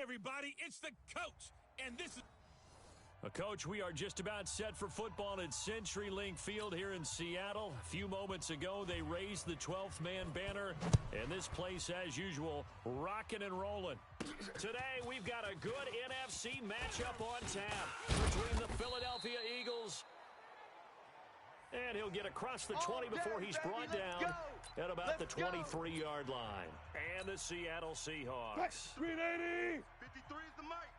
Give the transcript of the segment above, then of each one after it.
everybody, it's the coach, and this is... Coach, we are just about set for football at CenturyLink Field here in Seattle. A few moments ago, they raised the 12th man banner, and this place, as usual, rocking and rolling. Today, we've got a good NFC matchup on tap between the Philadelphia Eagles, and he'll get across the 20 before he's brought down at about the 23-yard line. And the Seattle Seahawks. 380! 53 is the mic.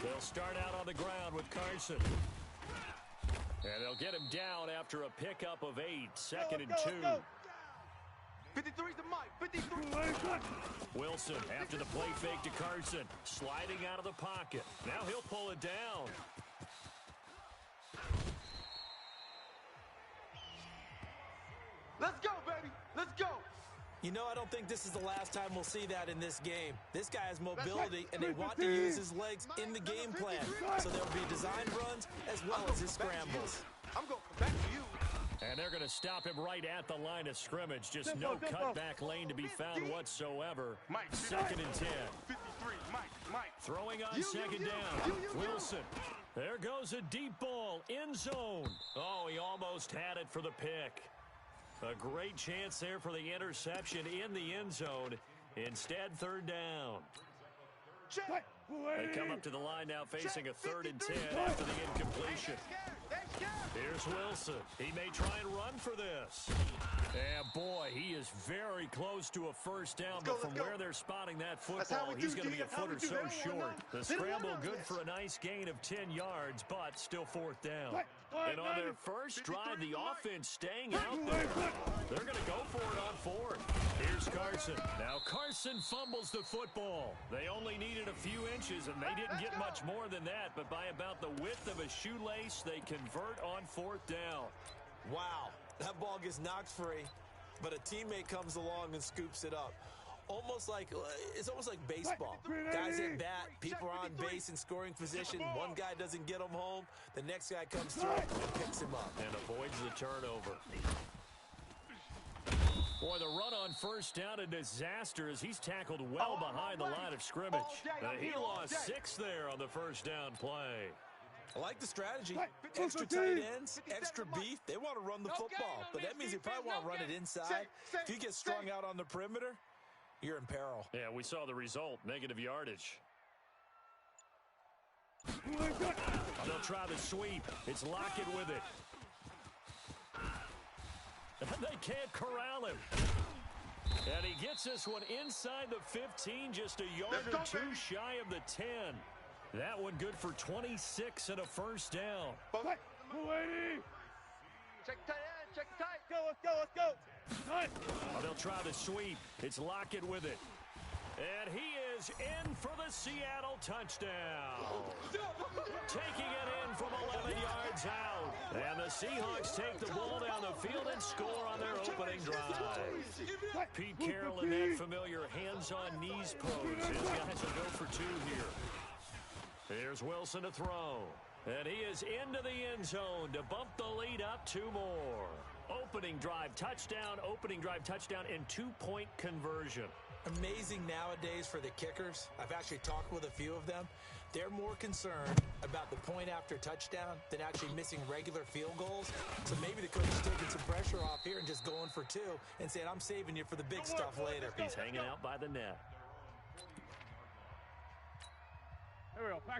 They'll start out on the ground with Carson. And they'll get him down after a pickup of 8, second and 2. 53 is the mic. 53. Wilson after the play fake to Carson. Sliding out of the pocket. Now he'll pull it down. Let's go, baby. Let's go. You know, I don't think this is the last time we'll see that in this game. This guy has mobility, and they want to use his legs in the game plan. So there will be design runs as well as his scrambles. I'm going back to you. And they're going to stop him right at the line of scrimmage. Just no cutback lane to be found whatsoever. Second and 10. 53, Mike. Throwing on second down. Wilson. There goes a deep ball. End zone. Oh, he almost had it for the pick. A great chance there for the interception in the end zone. Instead, third down. They come up to the line now facing a 3rd and 10 after the incompletion. Here's Wilson. He may try and run for this. And boy, he is very close to a first down, but from where they're spotting that football, he's going to be a foot or so short. The scramble good for a nice gain of 10 yards, but still 4th down. And on their first drive, the offense staying out there. They're going to go for it on 4th. Here's Carson. Now Carson fumbles the football. They only needed a few inches, and they didn't get much more than that, but by about the width of a shoelace, they convert on 4th down. Wow, that ball gets knocked free, but a teammate comes along and scoops it up. It's almost like baseball. Guys at bat, people are on base in scoring position. One guy doesn't get him home. The next guy comes through and picks him up. And avoids the turnover. Boy, the run on first down, a disaster as he's tackled well behind the line of scrimmage. He lost 6 there on the first down play. I like the strategy. Extra tight ends, extra beef. They want to run the football, but that means they probably want to run it inside. If you get strung out on the perimeter, you're in peril. Yeah, we saw the result, negative yardage. They'll try the sweep. It's Lockett with it. They can't corral him. And he gets this one inside the 15, just a yard or 2 shy of the 10. That one good for 26 and a first down. Check tight end, check tight. Let's go. They'll try the sweep. It's Lockett with it. And he is in for the Seattle touchdown. Taking it in from 11 yards out. And the Seahawks take the ball down the field and score on their opening drive. Pete Carroll in that familiar hands-on-knees pose. His guys will go for 2 here. Here's Wilson to throw. And he is into the end zone to bump the lead up 2 more. Opening drive touchdown, and 2-point conversion. Amazing nowadays for the kickers. I've actually talked with a few of them. They're more concerned about the point after touchdown than actually missing regular field goals. So maybe the coach is taking some pressure off here and just going for 2 and saying, I'm saving you for the big stuff later. He's hanging out by the net.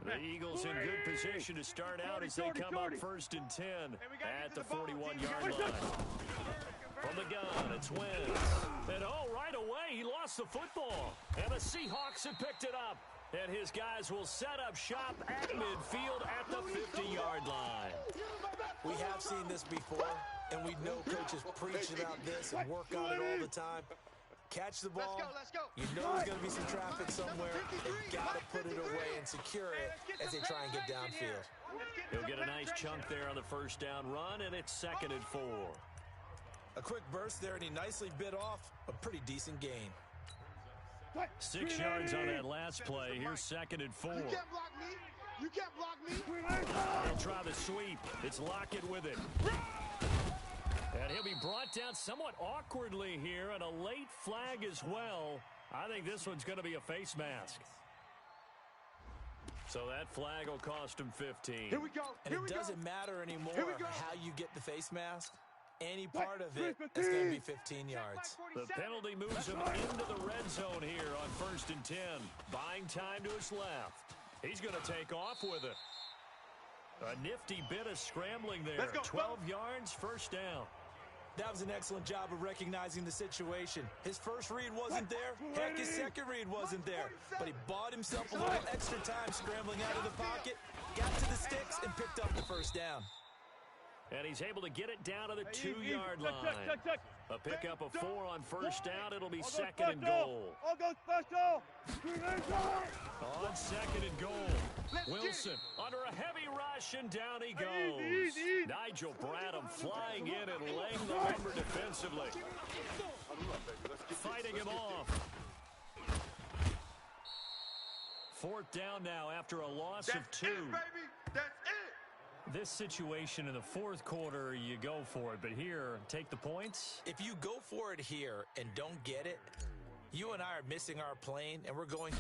The Eagles in good position to start out as they come up 1st and 10 at the 41-yard line. From the gun, it's Wentz. And right away, he lost the football. And the Seahawks have picked it up. And his guys will set up shop at midfield at the 50-yard line. We have seen this before, and we know coaches preach about this and work on it all the time. Catch the ball. Let's go. You know there's going to be some traffic somewhere. They've got to put it away and secure it as they try and get downfield. He'll get a nice chunk there on the first down run, and it's 2nd and 4. A quick burst there, and he nicely bit off a pretty decent gain. 6 yards on that last play. Here's 2nd and 4. You can't block me. You can't block me. He'll try the sweep. It's Lockett with it. And he'll be brought down somewhat awkwardly here, and a late flag as well. I think this one's going to be a face mask. So that flag will cost him 15. Here we go. And it doesn't matter anymore how you get the face mask. Any part of it is going to be 15 yards. The penalty moves him into the red zone here on 1st and 10. Buying time to his left. He's going to take off with it. A nifty bit of scrambling there. Let's go, 12 yards, first down. That was an excellent job of recognizing the situation. His first read wasn't there. Heck, his second read wasn't there. But he bought himself a little extra time scrambling out of the pocket, got to the sticks, and picked up the first down. And he's able to get it down to the 2-yard line. A pickup of 4 on first down. It'll be 2nd and goal. On 2nd and goal. Wilson under a heavy rush, and down he goes. Nigel Bradham flying in and laying the lumber defensively. Fighting him off. 4th down now after a loss of 2. That's it, baby. That's it. This situation in the 4th quarter, you go for it. But here, take the points. If you go for it here and don't get it, you and I are missing our plane, and we're going...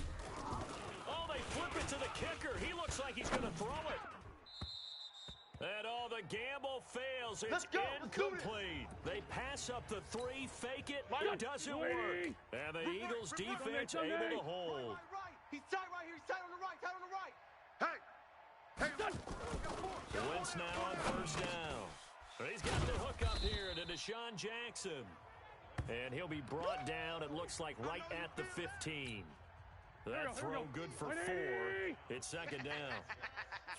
Oh, they flip it to the kicker. He looks like he's going to throw it. And the gamble fails. It's incomplete. They pass up the 3, fake it. It doesn't work. And the Eagles defense able to hold. He's tight right here. He's tight on the right. Tight on the right. Hey. Wentz now on 1st down. He's got the hook up here to Deshaun Jackson. And he'll be brought down, it looks like, right at the 15. That throw good for 4. It's 2nd down.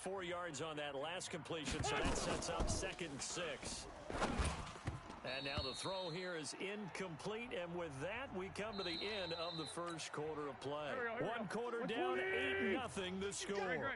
4 yards on that last completion, so that sets up 2nd and 6. And now the throw here is incomplete, and with that, we come to the end of the 1st quarter of play. 1 quarter down, 8-0 the score.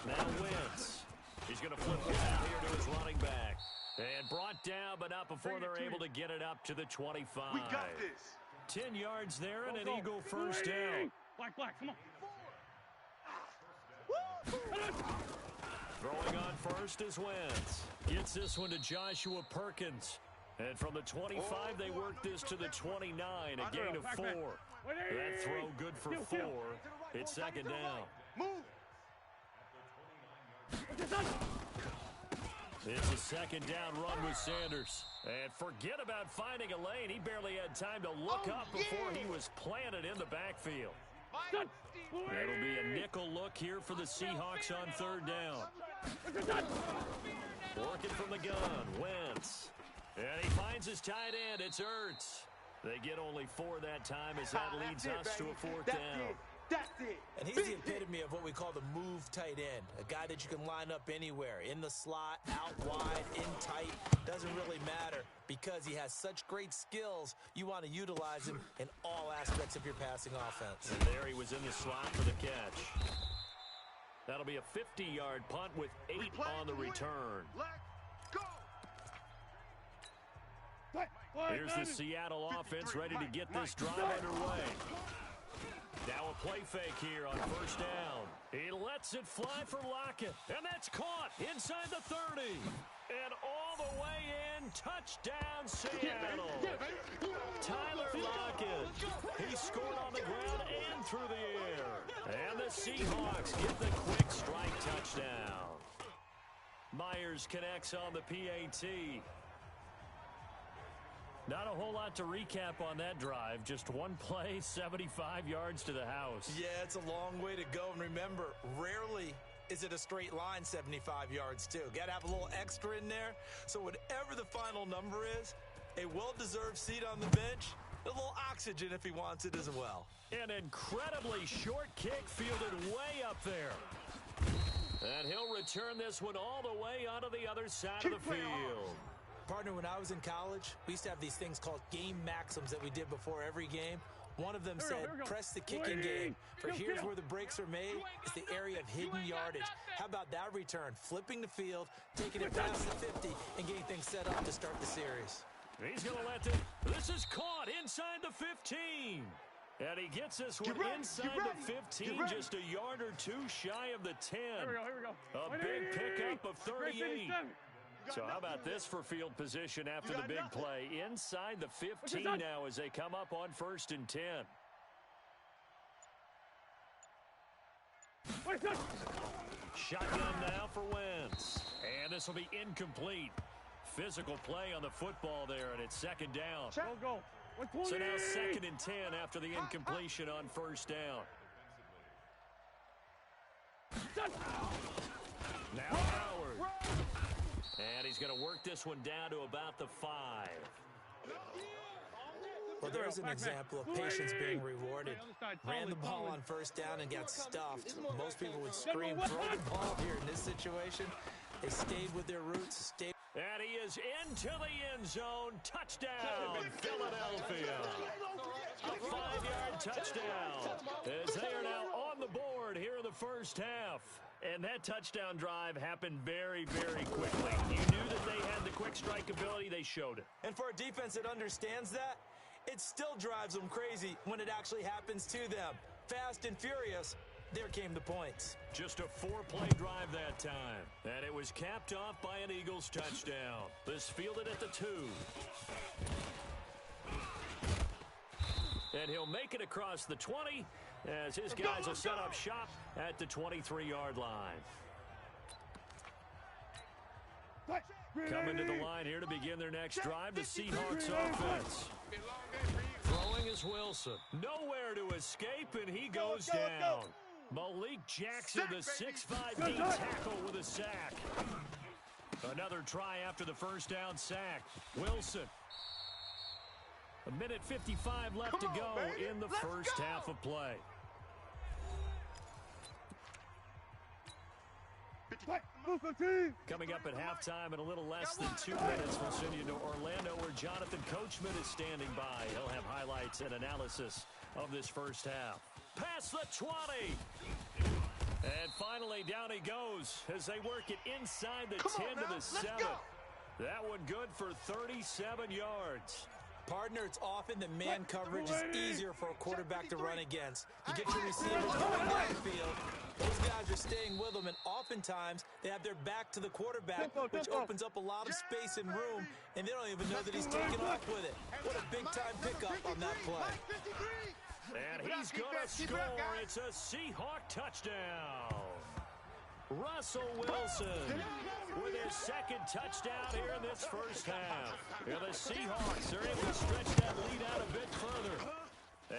Now Wentz. He's going to flip it out here to his running back. And brought down, but not before they're able to get it up to the 25. We got this. 10 yards there and an Eagle first down. Black, come on. Throwing on first is Wentz. Gets this one to Joshua Perkins. And from the 25, they work this to the 29, a gain of 4. That throw good for 4. It's 2nd down. Move. It's a 2nd down run with Sanders. And forget about finding a lane. He barely had time to look up before he was planted in the backfield. That'll be a nickel look here for the Seahawks on 3rd down. Working from the gun, Wentz. And he finds his tight end. It's Ertz. They get only 4 that time as that leads us to a 4th down. That's it. And he's the epitome of what we call the move tight end. A guy that you can line up anywhere. In the slot, out wide, in tight. Doesn't really matter because he has such great skills. You want to utilize him in all aspects of your passing offense. And there he was in the slot for the catch. That'll be a 50-yard punt with 8 on the return. Let's go. Here's the Seattle offense ready to get this drive underway. Now a play fake here on 1st down. He lets it fly for Lockett, and that's caught inside the 30. And all the way in, touchdown Seattle. Tyler Lockett. He scored on the ground and through the air. And the Seahawks get the quick strike touchdown. Myers connects on the PAT. Not a whole lot to recap on that drive. Just one play, 75 yards to the house. Yeah, it's a long way to go. And remember, rarely is it a straight line 75 yards, too. Got to have a little extra in there. So whatever the final number is, a well-deserved seat on the bench, a little oxygen if he wants it as well. An incredibly short kick fielded way up there. And he'll return this one all the way onto the other side of the field. Partner, when I was in college, we used to have these things called game maxims that we did before every game. One of them said, press the kicking game. For here's where the breaks are made. It's the area of hidden yardage. How about that return? Flipping the field, taking it past the 50, and getting things set up to start the series. He's going to let it. This is caught inside the 15. And he gets this one inside the 15, just a yard or 2 shy of the 10. Here we go. A big pickup of 38. So how about this for field position after the big play? Inside the 15 now as they come up on 1st and 10. Shotgun now for Wentz. And this will be incomplete. Physical play on the football there, and it's 2nd down. Go. So now 2nd and 10 after the incompletion on 1st down. Now Howard. And he's going to work this one down to about the 5. Well, there's an example of patience being rewarded. Ran the ball on 1st down and got stuffed. Most people would scream, throw the ball here. In this situation, they stayed with their roots. And he is into the end zone. Touchdown, Philadelphia. A 5-yard touchdown. As they are now on the board here in the 1st half. And that touchdown drive happened very, very quickly. You knew that they had the quick strike ability. They showed it. And for a defense that understands that, it still drives them crazy when it actually happens to them. Fast and furious, there came the points. Just a 4-play drive that time. And it was capped off by an Eagles touchdown. This fielded at the 2. And he'll make it across the 20 as his guys will set up shop at the 23-yard line. Coming to the line here to begin their next drive, the Seahawks offense. Throwing is Wilson. Nowhere to escape, and he goes down. Malik Jackson, the 6'5" D tackle with a sack. Another try after the 1st down sack. Wilson. 1:55 left to go in the 1st half of play. Coming up at halftime in a little less than 2 minutes, we'll send you to Orlando where Jonathan Coachman is standing by. He'll have highlights and analysis of this 1st half. Past the 20. And finally down he goes as they work it inside the 10 to the 7. That one good for 37 yards. Partner, it's often the man coverage is easier for a quarterback to run against. You get your receivers going downfield. Those guys are staying with them, and oftentimes they have their back to the quarterback, which opens up a lot of space and room, and they don't even know that he's taking off with it. What a big-time pickup on that play. And he's going to score. It's a Seahawk touchdown. Russell Wilson with his 2nd touchdown here in this 1st half. And the Seahawks are able to stretch that lead out a bit further.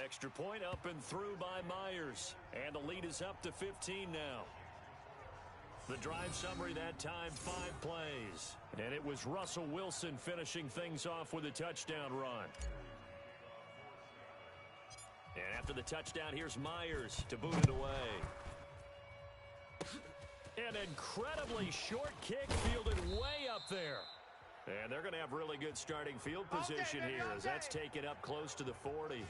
Extra point up and through by Myers. And the lead is up to 15 now. The drive summary that time, 5 plays. And it was Russell Wilson finishing things off with a touchdown run. And after the touchdown, here's Myers to boot it away. An incredibly short kick fielded way up there. And they're going to have really good starting field position here as that's taken up close to the 40.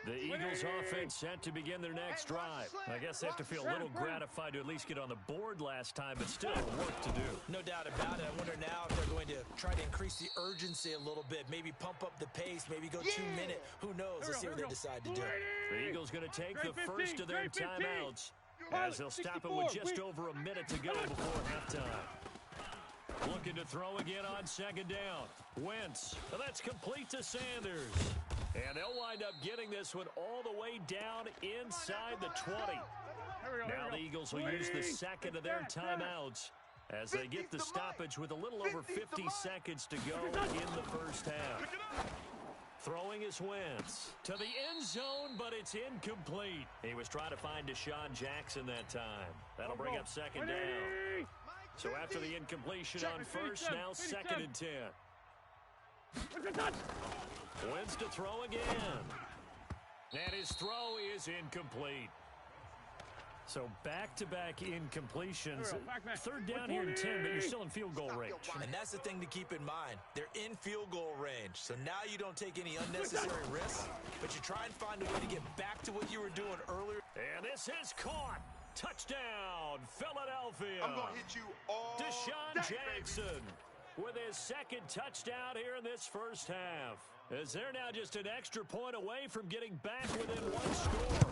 The Eagles offense set to begin their next drive. I guess they have to feel a little gratified to at least get on the board last time, but still work to do. No doubt about it. I wonder now if they're going to try to increase the urgency a little bit, maybe pump up the pace, maybe go 2 minute. Who knows? Let's see what they decide to do. The Eagles going to take the first of their timeouts as they'll stop it with just over a minute to go before halftime. Looking to throw again on 2nd down. Wentz. That's complete to Sanders. And they'll wind up getting this one all the way down inside the 20. Now the Eagles will use the 2nd of their timeouts as they get the stoppage with a little over 50 seconds to go in the 1st half. Throwing is Wentz to the end zone, but it's incomplete. He was trying to find Deshaun Jackson that time. That'll bring up 2nd down. So after the incompletion on 1st, now 2nd and 10. Wentz to throw again. And his throw is incomplete. So back-to-back incompletions. 3rd down here and 10, but you're still in field goal range. And that's the thing to keep in mind. They're in field goal range. So now you don't take any unnecessary risks, but you try and find a way to get back to what you were doing earlier. And this is caught. Touchdown, Philadelphia. I'm going to hit you all Deshaun day, Jackson baby. with his 2nd touchdown here in this 1st half. As they're now just an extra point away from getting back within 1 score.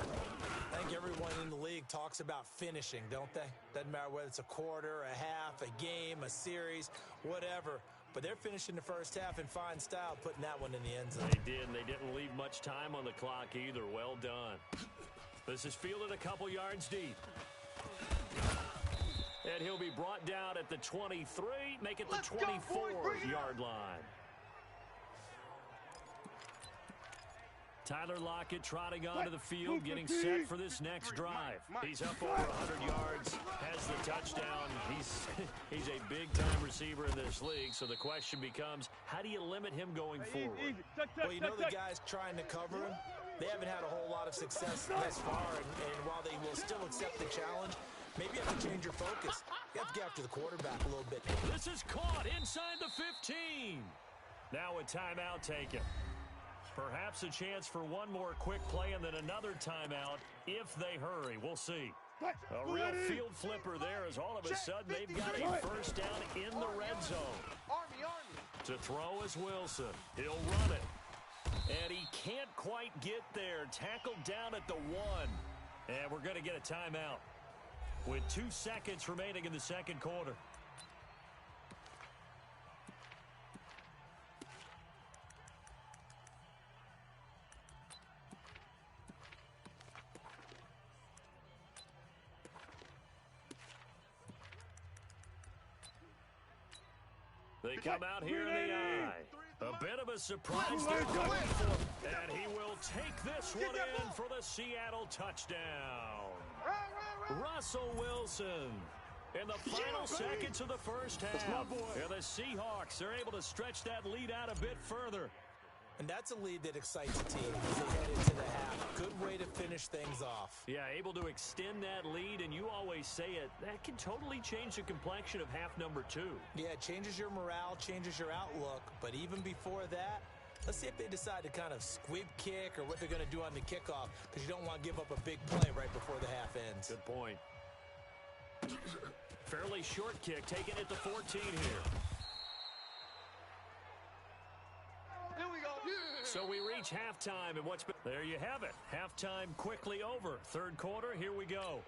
I think everyone in the league talks about finishing, don't they? Doesn't matter whether it's a quarter, a half, a game, a series, whatever. But they're finishing the first half in fine style, putting that one in the end zone. They did, and they didn't leave much time on the clock either. Well done. This is fielded a couple yards deep. And he'll be brought down at the 23, make it the 24-yard line. Tyler Lockett trotting onto the field, getting set for this next drive. He's up over 100 yards, has the touchdown. He's a big-time receiver in this league, so the question becomes, how do you limit him going forward? Well, you know the guys trying to cover him, they haven't had a whole lot of success thus far, and while they will still accept the challenge, maybe you have to change your focus. You have to get after the quarterback a little bit. This is caught inside the 15. Now a timeout taken. Perhaps a chance for one more quick play and then another timeout if they hurry. We'll see. A real field flipper there as all of a sudden they've got a first down in the red zone. To throw is Wilson. He'll run it. And he can't quite get there. Tackled down at the 1. And we're going to get a timeout with 2 seconds remaining in the second quarter. They come out here in the eye. A bit of a surprise there. And he will take this one in for the Seattle touchdown. Russell Wilson in the final seconds of the first half. And the Seahawks are able to stretch that lead out a bit further. And that's a lead that excites a team as they head into the half. Good way to finish things off. Yeah, able to extend that lead, and you always say it, that can totally change the complexion of half number 2. Yeah, it changes your morale, changes your outlook. But even before that, let's see if they decide to kind of squib kick or what they're going to do on the kickoff, because you don't want to give up a big play right before the half ends. Good point. Fairly short kick, taken at the 14 here. So we reach halftime, and there you have it. Halftime quickly over. Third quarter, here we go.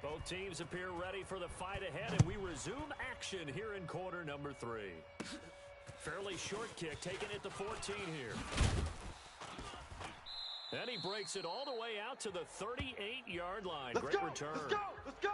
Both teams appear ready for the fight ahead, and we resume action here in quarter number 3. Fairly short kick, taken at the 14 here. And he breaks it all the way out to the 38-yard line. Great return. Let's go! Let's go!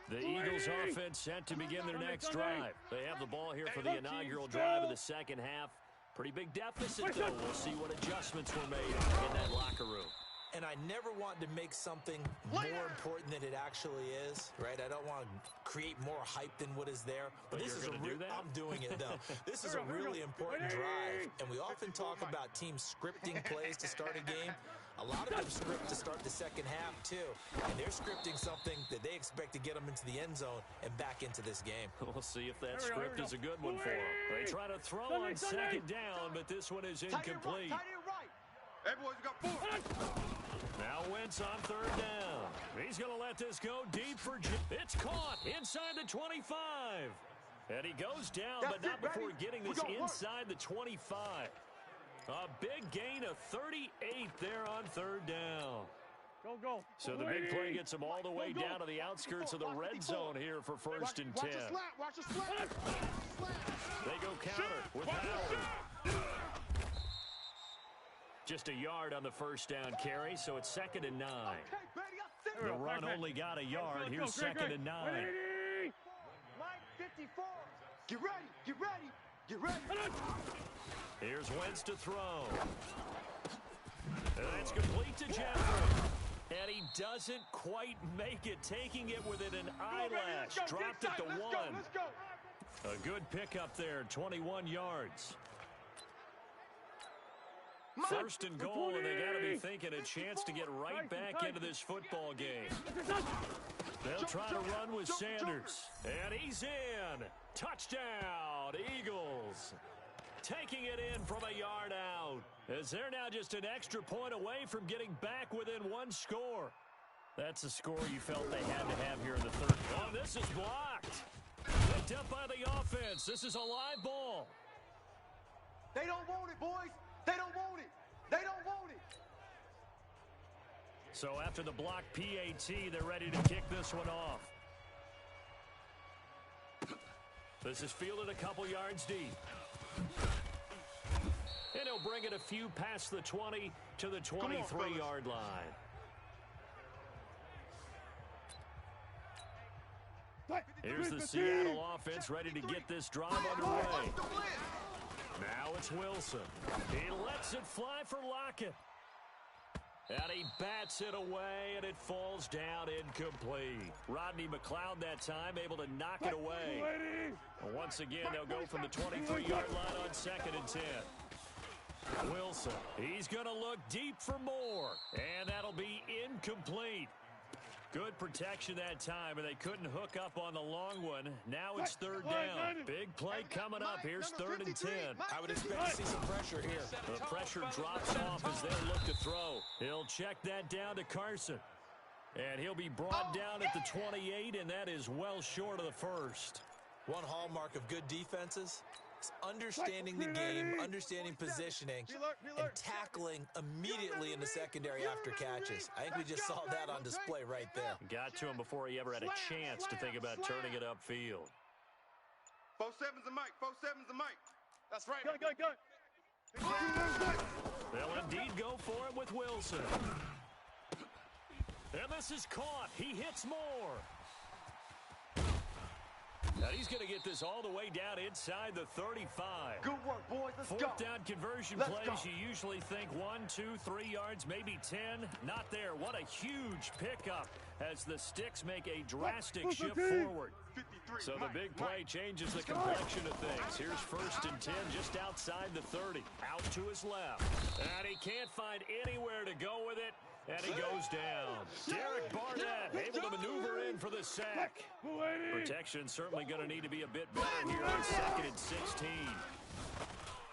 The Eagles offense set to begin their next drive. They have the ball here for the inaugural drive of the second half. Pretty big deficit, though. We'll see what adjustments were made in that locker room. And I never want to make something more important than it actually is, right? I don't want to create more hype than what is there. But this is I'm doing it, though. This is a really important drive. And we often talk about teams scripting plays to start a game. A lot of them script to start the second half, too. And they're scripting something that they expect to get them into the end zone and back into this game. We'll see if that script is a good one for them. They try to throw on second down, but this one is incomplete. Everyone's got 4. Now Wentz on third down. He's going to let this go deep for Jim. It's caught inside the 25. And he goes down, but not before getting this inside the 25. A big gain of 38 there on third down. Go. So the big play gets them all the way down to the outskirts of the red zone here for first and 10. Watch the slap. They go counter with Howard. Just a yard on the first down carry, so it's 2nd and 9. The run only got a yard. Here's 2nd and 9. Line 54. Get ready. Here's Wentz to throw. And that's complete to Jeffrey. And he doesn't quite make it, taking it within an eyelash. Dropped at the 1. Let's go. A good pickup there, 21 yards. First and goal, and they got to be thinking a chance to get right back into this football game. They'll try to run with Sanders. And he's in. Touchdown, Eagles. Taking it in from a yard out, as they're now just an extra point away from getting back within 1 score. That's a score you felt they had to have here in the third. Oh, this is blocked. Picked up by the offense. This is a live ball. They don't want it, boys. They don't want it. They don't want it. So after the block PAT, they're ready to kick this one off. This is fielded a couple yards deep. And he'll bring it a few past the 20 to the 23-yard line. Here's the Seattle offense ready to get this drive underway. Now it's Wilson. He lets it fly for Lockett. And he bats it away, and it falls down incomplete. Rodney McLeod that time able to knock it away. Once again, they'll go from the 23-yard line on 2nd and 10. Wilson, he's going to look deep for more, and that'll be incomplete. Good protection that time, and they couldn't hook up on the long one. Now it's 3rd down. Big play coming up. Here's 3rd and 10. I would expect to see some pressure here. The pressure drops off as they look to throw. He'll check that down to Carson. And he'll be brought down at the 28, and that is well short of the first. One hallmark of good defenses is understanding the game, understanding positioning, and tackling immediately in the secondary after catches. I think we just saw that on display right there. Got to him before he ever had a chance to think about turning it upfield. 4-7's a mic. 4-7's a mic. That's right. Go. They'll indeed go for it with Wilson. And this is caught. He hits more. Now he's going to get this all the way down inside the 35. Good work, boys. Let's go. 4th down conversion plays, you usually think 1, 2, 3 yards, maybe 10. Not there. What a huge pickup as the Sticks make a drastic shift forward. So the big play changes the complexion of things. Here's 1st and 10 just outside the 30. Out to his left. And he can't find anywhere to go with it. And he goes down. Derek Barnett able to maneuver in for the sack. Protection certainly going to need to be a bit better here on 2nd and 16.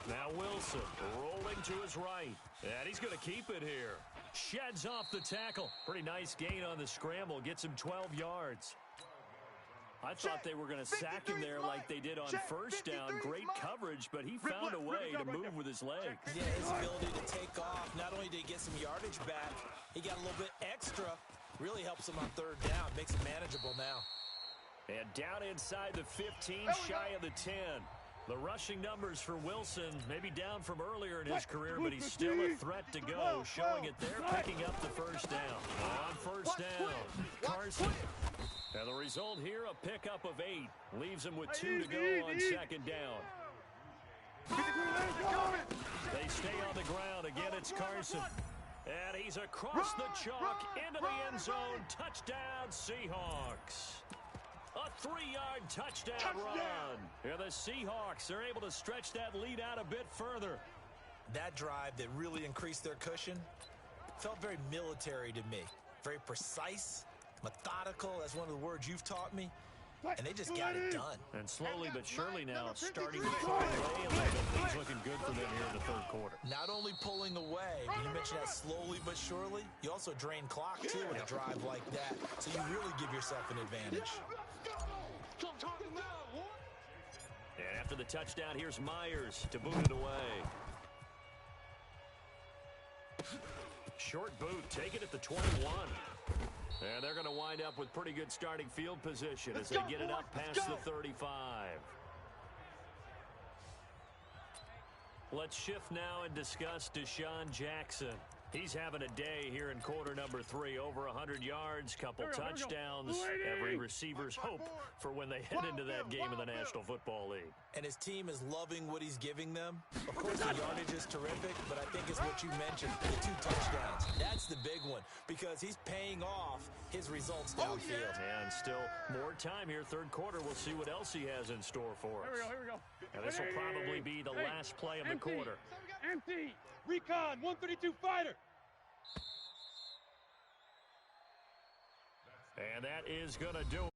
Now Wilson rolling to his right. And he's going to keep it here. Sheds off the tackle. Pretty nice gain on the scramble. Gets him 12 yards. I thought they were going to sack him there like they did on 1st down. Great coverage, but he found a way to move with his legs. Yeah, his ability to take off. Not only did he get some yardage back, he got a little bit extra. Really helps him on 3rd down. Makes it manageable now. And down inside the 15, shy of the 10. The rushing numbers for Wilson, maybe down from earlier in his career, but he's still a threat to go. Showing it there, picking up the 1st down. On 1st down, Carson. And the result here, a pickup of 8. Leaves him with 2 to go on 2nd down. They stay on the ground. Again, it's Carson. And he's across the chalk into the end zone. Touchdown, Seahawks. A 3-yard touchdown run. And the Seahawks are able to stretch that lead out a bit further. That drive that really increased their cushion felt very military to me. Very precise, methodical. That's one of the words you've taught me. And they just got it done. And slowly but surely now starting to pull away a little bit. Things looking good for them here in the 3rd quarter. Not only pulling away, you mentioned that slowly but surely, you also drain clock too in a drive like that. So you really give yourself an advantage. And after the touchdown, here's Myers to boot it away. Short boot, take it at the 21. And they're going to wind up with pretty good starting field position as they get it up past the 35. Let's shift now and discuss Deshaun Jackson. He's having a day here in quarter number 3. Over 100 yards, couple touchdowns. Every receiver's hope for when they head into that game in the National Football League. And his team is loving what he's giving them. Of course, the yardage is terrific, but I think it's what you mentioned, the 2 touchdowns. That's the big one because he's paying off his results downfield. And still more time here. 3rd quarter, we'll see what else he has in store for us. Here we go. And this will probably be the last play of the quarter. Empty. Recon, 132 fighter. And that is going to do it.